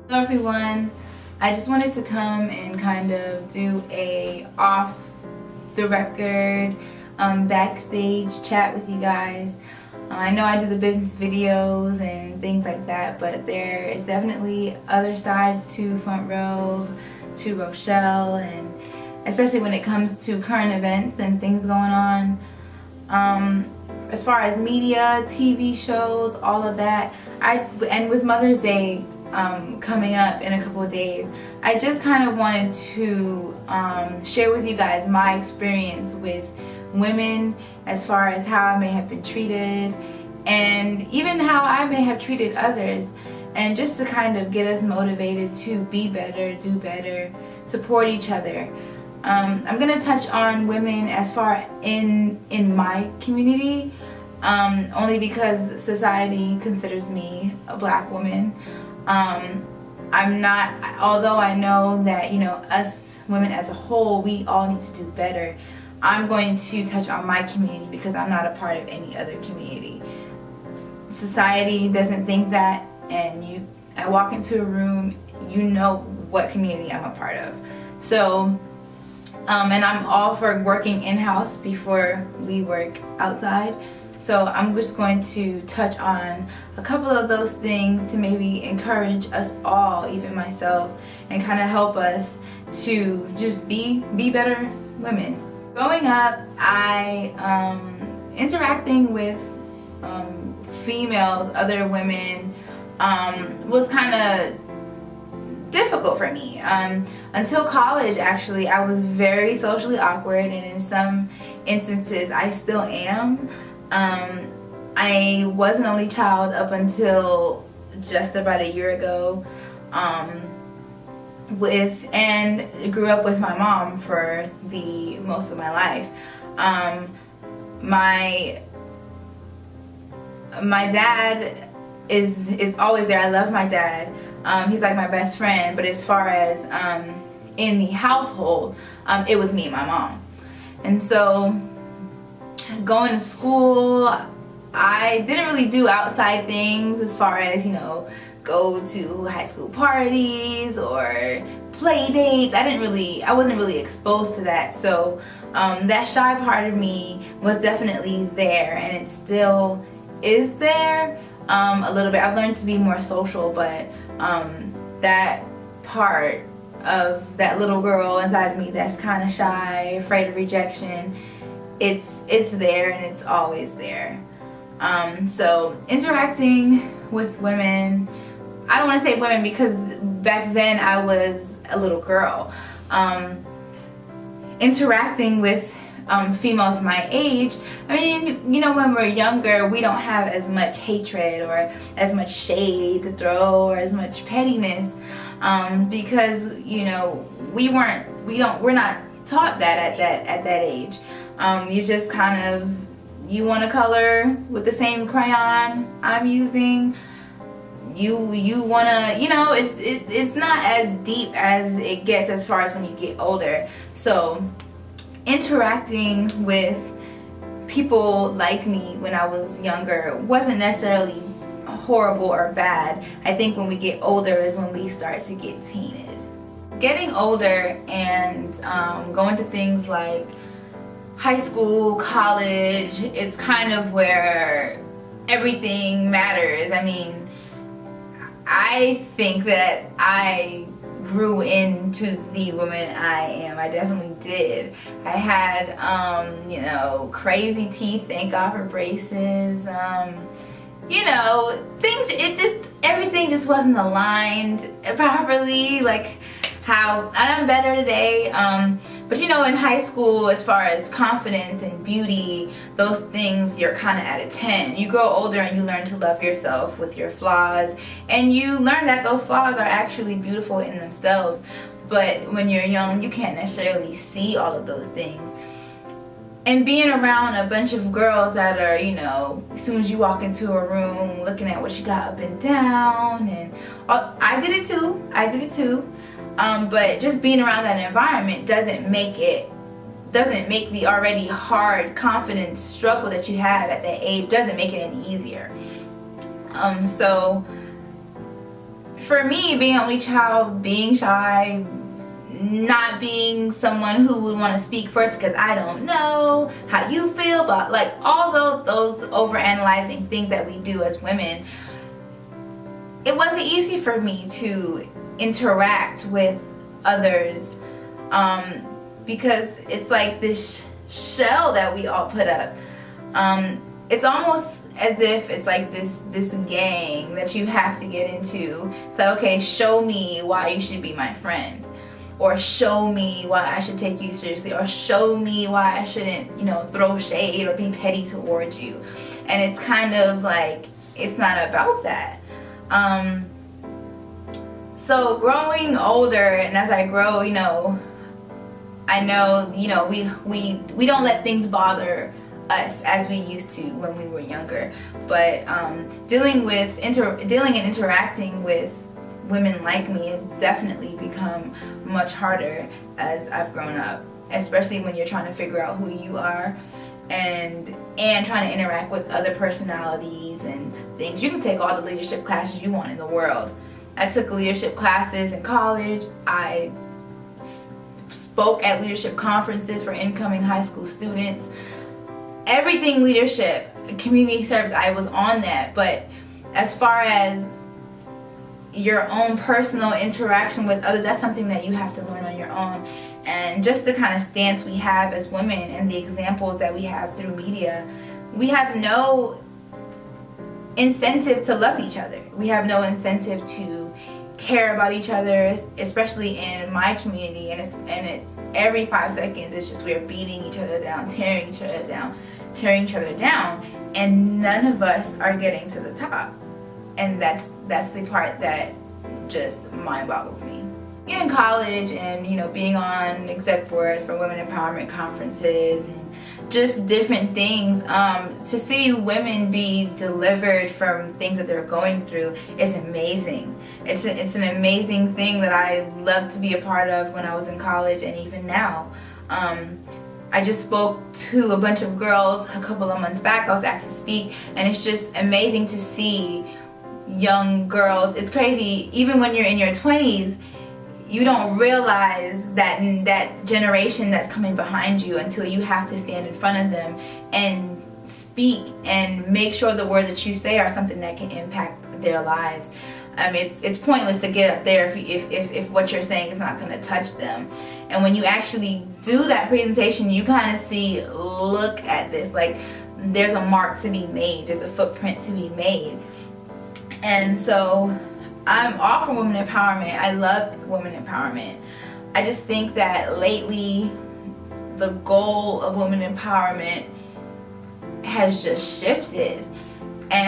Hello everyone, I just wanted to come and kind of do a off the record backstage chat with you guys. I know I do the business videos and things like that, but there is definitely other sides to Front Row, to Rochelle, and especially when it comes to current events and things going on. As far as media, TV shows, all of that, and with Mother's Day coming up in a couple of days, I just kind of wanted to share with you guys my experience with women as far as how I may have been treated and even how I may have treated others, and just to kind of get us motivated to be better, do better, support each other. I'm going to touch on women as far in my community, only because society considers me a black woman. I'm not, although I know that, you know, us women as a whole, we all need to do better. I'm going to touch on my community because I'm not a part of any other community. Society doesn't think that, and I walk into a room, you know what community I'm a part of. So, and I'm all for working in-house before we work outside. So I'm just going to touch on a couple of those things to maybe encourage us all, even myself, and kind of help us to just be better women. Growing up, interacting with females, other women, was kind of difficult for me. Until college, actually, I was very socially awkward, and in some instances I still am. I was an only child up until just about a year ago, and grew up with my mom for the most of my life. My dad is always there. I love my dad. He's like my best friend, but as far as in the household, it was me and my mom. And so going to school, I didn't really do outside things as far as, you know, go to high school parties or play dates. I wasn't really exposed to that. So that shy part of me was definitely there, and it still is there a little bit. I've learned to be more social, but that part of that little girl inside of me that's kind of shy, afraid of rejection, it's there, and it's always there. So interacting with women, I don't want to say women because back then I was a little girl. Interacting with females my age, I mean, you know, when we're younger, we don't have as much hatred or as much shade to throw or as much pettiness, because, you know, we're not taught that at that age. You just kind of, you want to color with the same crayon I'm using. You want to, you know, it's not as deep as it gets as far as when you get older. So interacting with people like me when I was younger wasn't necessarily horrible or bad. I think when we get older is when we start to get tainted. Getting older and going to things like high school, college, it's kind of where everything matters. I mean, I think that I grew into the woman I am. I definitely did. I had, you know, crazy teeth, thank God for braces. You know, everything just wasn't aligned properly, like how I'm better today. But you know, in high school, as far as confidence and beauty, those things, you're kind of at a 10. You grow older and you learn to love yourself with your flaws, and you learn that those flaws are actually beautiful in themselves. But when you're young, you can't necessarily see all of those things. And being around a bunch of girls that are, you know, as soon as you walk into a room looking at what you got up and down, and I did it too. But just being around that environment doesn't make the already hard confidence struggle that you have at that age, doesn't make it any easier. So for me, being an only child, being shy, not being someone who would want to speak first because I don't know how you feel, but like all those overanalyzing things that we do as women, it wasn't easy for me to interact with others, because it's like this shell that we all put up. It's almost as if it's like this gang that you have to get into. So okay, show me why you should be my friend, or show me why I should take you seriously, or show me why I shouldn't, throw shade or be petty towards you. And it's kind of like, it's not about that. So growing older, and as I grow, I know, we don't let things bother us as we used to when we were younger. But dealing and interacting with women like me has definitely become much harder as I've grown up, especially when you're trying to figure out who you are and trying to interact with other personalities and things. You can take all the leadership classes you want in the world. I took leadership classes in college. I spoke at leadership conferences for incoming high school students. Everything leadership, community service, I was on that. But as far as your own personal interaction with others, that's something that you have to learn on your own. And just the kind of stance we have as women and the examples that we have through media, we have no incentive to love each other. We have no incentive to care about each other, especially in my community. And it's every 5 seconds, it's just we're beating each other down, tearing each other down, and none of us are getting to the top. And that's the part that just mind boggles me. In college and being on exec boards for women empowerment conferences and just different things, to see women be delivered from things that they're going through is amazing. It's an amazing thing that I love to be a part of when I was in college and even now. I just spoke to a bunch of girls a couple of months back. I was asked to speak, and it's just amazing to see young girls. It's crazy, even when you're in your 20s, you don't realize that generation that's coming behind you until you have to stand in front of them and speak and make sure the words that you say are something that can impact their lives. It's pointless to get up there if what you're saying is not going to touch them. And when you actually do that presentation, you kind of see, look at this, like there's a mark to be made, there's a footprint to be made. And so I'm all for women empowerment. I love women empowerment. I just think that lately the goal of women empowerment has just shifted, and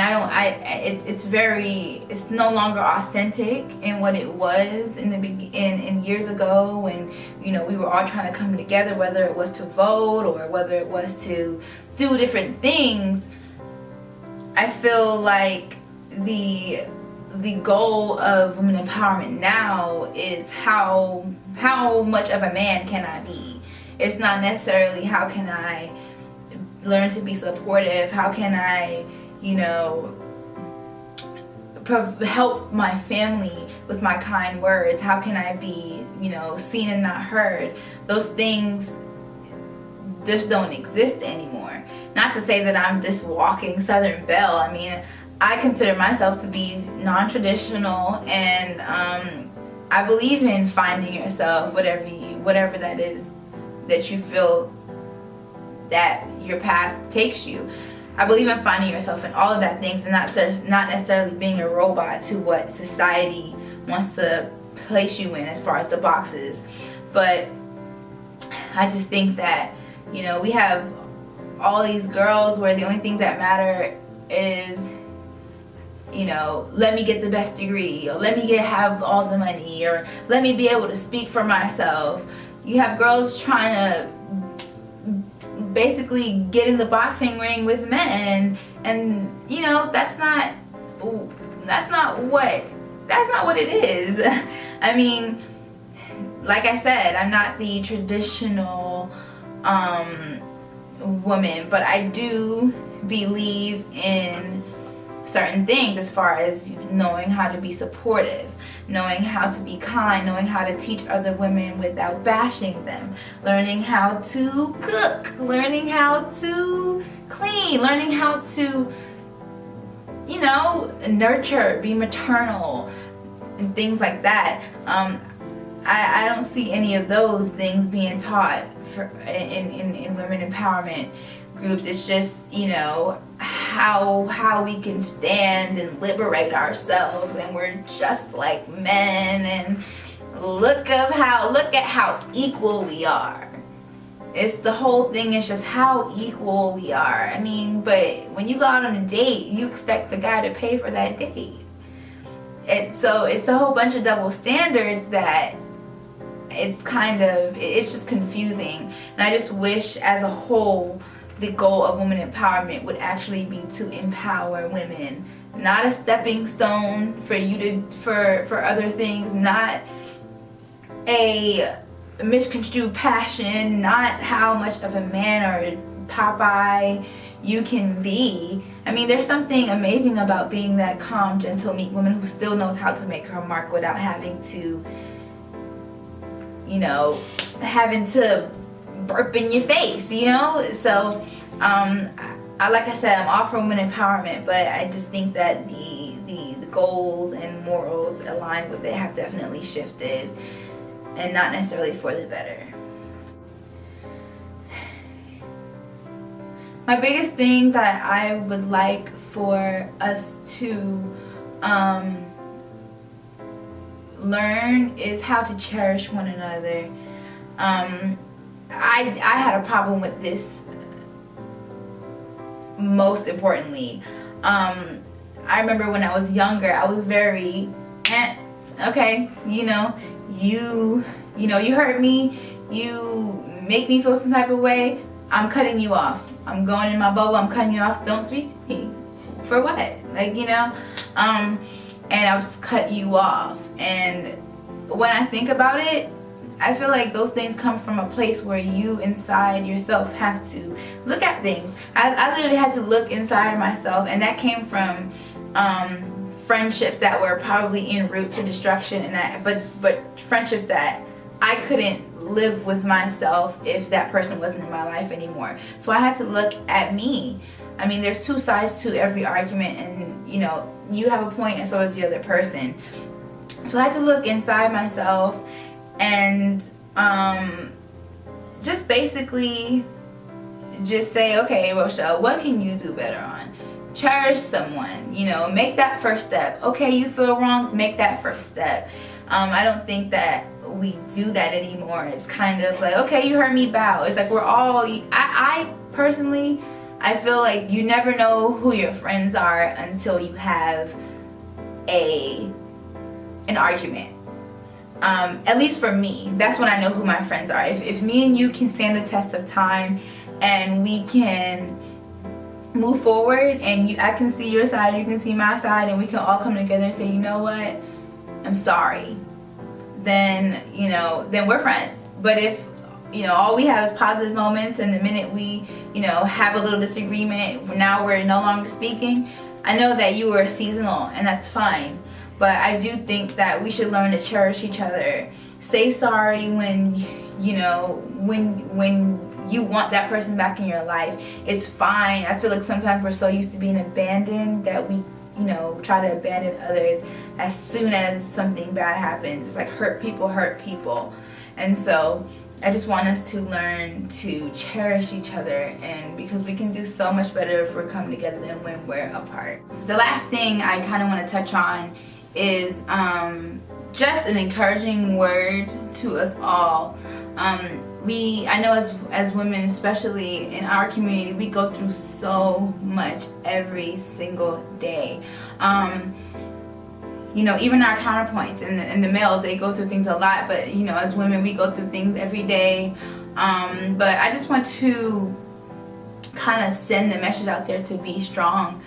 it's no longer authentic in what it was in years ago when we were all trying to come together, whether it was to vote or whether it was to do different things. I feel like the goal of women empowerment now is how much of a man can I be. It's not necessarily how can I learn to be supportive, how can I help my family with my kind words, how can I be seen and not heard. Those things just don't exist anymore. Not to say that I'm this walking Southern Belle. I mean, I consider myself to be non-traditional, and I believe in finding yourself, whatever that is that you feel that your path takes you. I believe in finding yourself in all of that things, and not necessarily being a robot to what society wants to place you in as far as the boxes. But I just think that we have all these girls where the only thing that matter is let me get the best degree, or let me have all the money, or let me be able to speak for myself. You have girls trying to basically get in the boxing ring with men, and that's not what it is. I mean, like I said, I'm not the traditional woman, but I do believe in certain things as far as knowing how to be supportive. knowing how to be kind, knowing how to teach other women without bashing them, learning how to cook, learning how to clean, learning how to, you know, nurture, be maternal, and things like that. I don't see any of those things being taught in women empowerment groups. It's just, you know, how we can stand and liberate ourselves, and we're just like men, and look at how equal we are. It's the whole thing is just how equal we are. I mean, but when you go out on a date, you expect the guy to pay for that date. So it's a whole bunch of double standards that it's just confusing. And I just wish as a whole the goal of women empowerment would actually be to empower women, not a stepping stone for you to for other things, not a misconstrued passion, not how much of a man or Popeye you can be. I mean, there's something amazing about being that calm, gentle, meek woman who still knows how to make her mark without having to, you know, having to burp in your face, you know? So, like I said, I'm all for women empowerment, but I just think that the goals and morals aligned with it have definitely shifted, and not necessarily for the better. My biggest thing that I would like for us to learn is how to cherish one another. I had a problem with this, most importantly. I remember when I was younger, I was very, okay, you know, you hurt me, you make me feel some type of way, I'm cutting you off. I'm going in my bubble, I'm cutting you off, don't speak to me. For what? Like, you know? And I'll just cut you off. And when I think about it, I feel like those things come from a place where you inside yourself have to look at things. I literally had to look inside of myself, and that came from friendships that were probably en route to destruction, and but friendships that I couldn't live with myself if that person wasn't in my life anymore. So I had to look at me. I mean, there's two sides to every argument, and you know, you have a point and so does the other person. So I had to look inside myself and just basically just say, okay, Rochelle, what can you do better on? Cherish someone, you know, make that first step. Okay, you feel wrong, make that first step. I don't think that we do that anymore. It's kind of like, okay, you heard me, bow. It's like we're all, I personally, I feel like you never know who your friends are until you have an argument. At least for me, that's when I know who my friends are. If me and you can stand the test of time and we can move forward, and I can see your side, you can see my side, and we can all come together and say, you know what, I'm sorry, then, you know, then we're friends. But if, you know, all we have is positive moments, and the minute we, you know, have a little disagreement, now we're no longer speaking, I know that you were seasonal, and that's fine. But I do think that we should learn to cherish each other. Say sorry when, you know, when you want that person back in your life. It's fine. I feel like sometimes we're so used to being abandoned that we, you know, try to abandon others as soon as something bad happens. It's like hurt people. And so I just want us to learn to cherish each other, and because we can do so much better if we're coming together than when we're apart. The last thing I kind of want to touch on is just an encouraging word to us all. I know as women, especially in our community, we go through so much every single day. You know, even our counterpoints and the males, they go through things a lot, but you know, as women, we go through things every day. But I just want to kind of send the message out there to be strong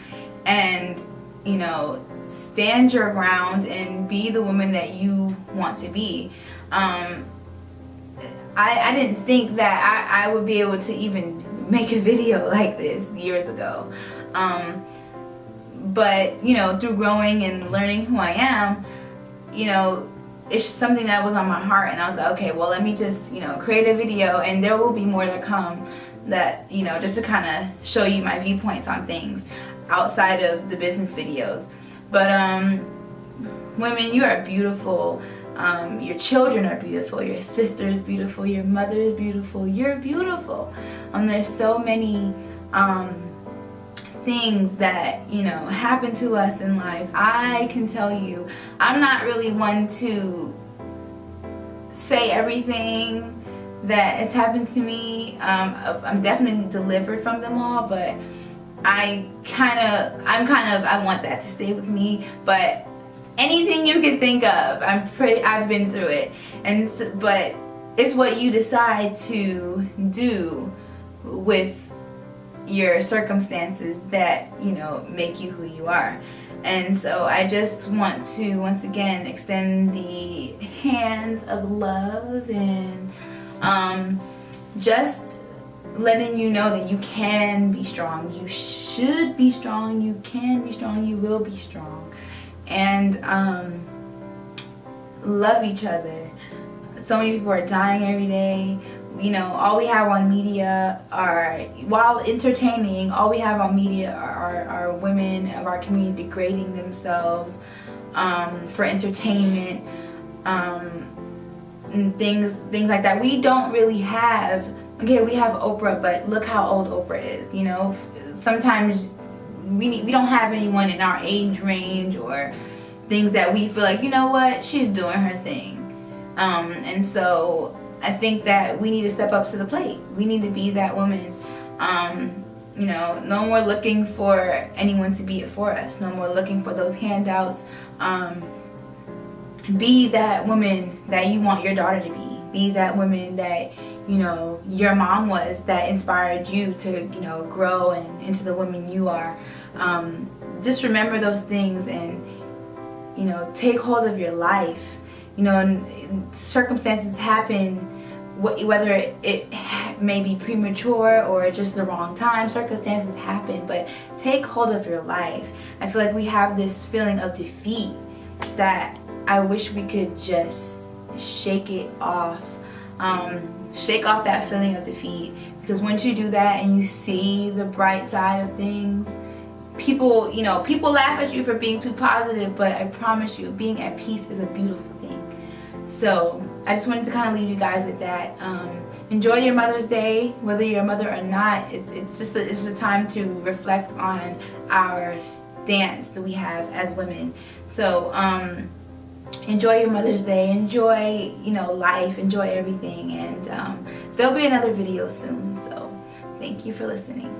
and, you know, stand your ground and be the woman that you want to be. I didn't think that I would be able to even make a video like this years ago. But, you know, through growing and learning who I am, you know, it's just something that was on my heart, and I was like, okay, well, let me just, you know, create a video, and there will be more to come, that, you know, just to kind of show you my viewpoints on things outside of the business videos. But women, you are beautiful. Your children are beautiful. Your sister is beautiful. Your mother is beautiful. You're beautiful. There's so many things that, you know, happen to us in lives. I can tell you, I'm not really one to say everything that has happened to me. I'm definitely delivered from them all, but I want that to stay with me. But anything you can think of, I've been through it, but it's what you decide to do with your circumstances that, you know, make you who you are. And so I just want to once again extend the hands of love, and just letting you know that you can be strong, you should be strong, you can be strong, you will be strong. And love each other. So many people are dying every day. You know, all we have on media are, while entertaining, all we have on media are women of our community degrading themselves for entertainment, and things like that. We don't really have, okay, we have Oprah, but look how old Oprah is. You know, sometimes we don't have anyone in our age range or things that we feel like, you know what, she's doing her thing. And so I think that we need to step up to the plate. We need to be that woman. You know, no more looking for anyone to be it for us. No more looking for those handouts. Be that woman that you want your daughter to be. Be that woman that, you know, your mom was, that inspired you to, you know, grow and into the woman you are. Just remember those things, and, you know, take hold of your life. You know, and circumstances happen, whether it may be premature or just the wrong time. Circumstances happen, but take hold of your life. I feel like we have this feeling of defeat that I wish we could just shake it off. Shake off that feeling of defeat, because once you do that and you see the bright side of things, people laugh at you for being too positive, but I promise you, being at peace is a beautiful thing. So I just wanted to kind of leave you guys with that. Enjoy your Mother's Day, whether you're a mother or not. It's just a time to reflect on our stance that we have as women. So enjoy your Mother's Day, enjoy, you know, life, enjoy everything, and there'll be another video soon. So thank you for listening.